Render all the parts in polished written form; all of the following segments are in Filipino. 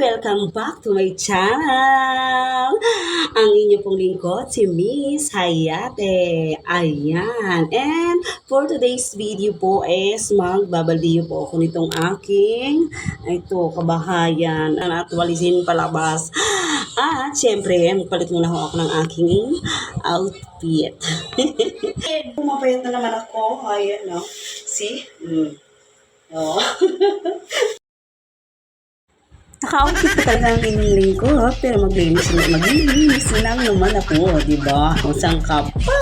welcome back to my channel. Ang inyo pong lingkod, si Miss Hayate. Ayan. And for today's video po is magbabaldiyo po ako nitong aking kabahayan. Actualizin palabas. At syempre, magpalit muna ako ng aking outfit. Pumapayat na naman ako. Ayan, no? See? Oh. Naka-outfit ko talaga ang inyong lingkod, pero maglinis lang naman ako, diba? Usang ka pa.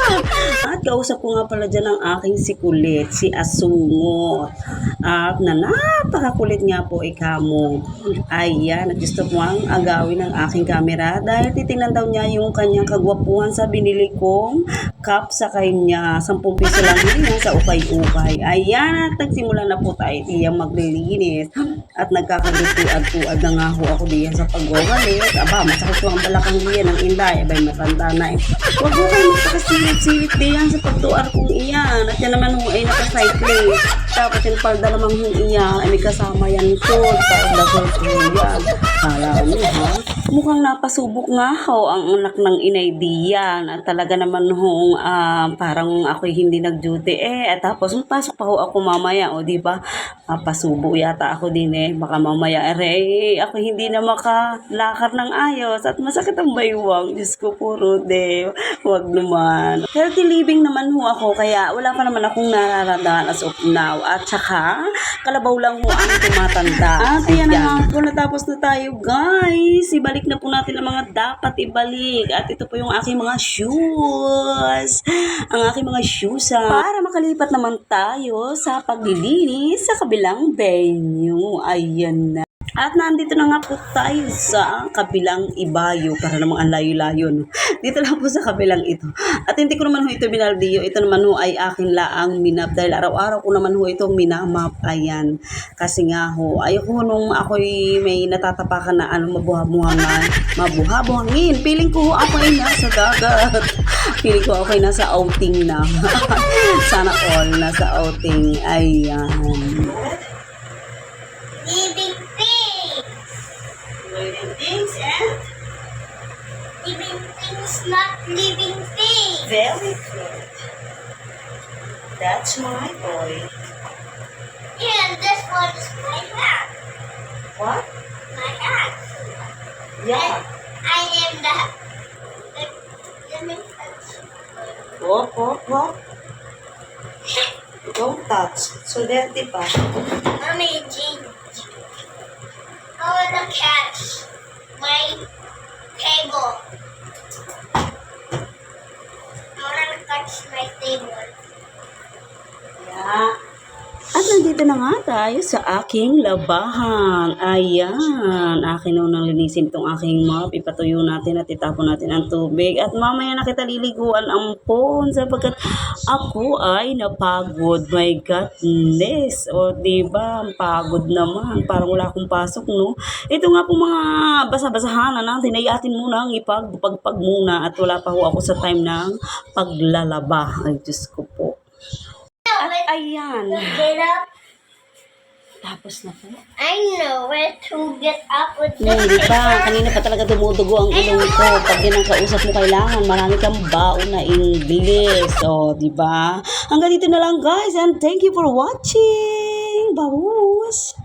At kausap ko nga pala dyan ang aking si Kulit, si Asungot. At na napakakulit nga po ikamo. Ayan, gusto mo ang agawin ng aking camera dahil titingnan daw niya yung kanyang kagwapuhan sa binili kong cup sa kanya. 10 piso lang yun sa ukay-ukay. Ayan, at nagsimula na po tayo tiyang maglilinis. At nagkakagutuad-tuad na nga ho ako diyan sa pagwawalit. Aba, masakit ko ang balakang diyan ng inday. Abay, matanda na eh. Huwag mo kayo magpakasilip-silip diyan sa pagtuar kong iyan. At yan naman ho ay nakacycling. Tapos yung palda namang ho iyan ay may kasama yan ko. Palda ko yan. Kala mo ha? Mukhang napasubok nga ho ang anak ng inay diyan. At talaga naman ho parang ako'y hindi nag-duty at tapos pasok pa ho ako mamaya o diba? Pasubo yata ako din baka mamaya ako hindi na makalakar ng ayos at masakit ang baywang. Diyos ko po, Rude, huwag naman. Healthy living naman ho ako kaya wala pa naman akong nararamdaman as of now. At saka kalabaw lang ho ang tumatanda. At yan na nga po, natapos na tayo guys. Ibalik na po natin ang mga dapat ibalik. At ito po yung aking mga shoes. Ang aking mga shoes para makalipat naman tayo sa paglilinis sa kabilang venue. Ayan na. At nandito na nga po tayo sa kabilang ibayo para namang ang layo-layo. No? Dito lang po sa kabilang ito. At hindi ko naman ho ito binaldiyo. Ito naman ho ay akin laang minap dahil araw-araw ko naman ho itong minamap. Ayan. Kasi nga ho, ayoko nung ako'y may natatapakan na mabuhabuhangin. Feeling ko ho ako ay nasa dagat. Feeling ko ako ay nasa outing na. Sana all nasa outing. Ayan. Living things and living things, not living things. Very good. That's my boy. And this one is my hat. What? My hat. Yeah. And I am the living What? Don't touch. So dirty pa. Mommy, I want to catch my table. I want to catch my table. Yeah. At nandito na nga tayo sa aking labahan. Ayan. Akin nang linisin itong aking mop. Ipatuyo natin at itapon natin ang tubig. At mamaya na kita liliguan ang pon sapagkat ako ay napagod. My goodness. O diba? Pagod naman. Parang wala akong pasok, no? Ito nga po mga basa-basahan na natin ay atin muna ang ipagpag muna. At wala pa ho ako sa time ng paglalaba. Ay, Diyos ko po. At ayan. Get up. Tapos na po. I know where to get up with the Hindi pa. Kanina pa talaga dumudugo ang ilong ko. Pag din ang kausap mo kailangan, marami kang baon na English. O, diba? Hanggang dito na lang guys. And thank you for watching. Babush!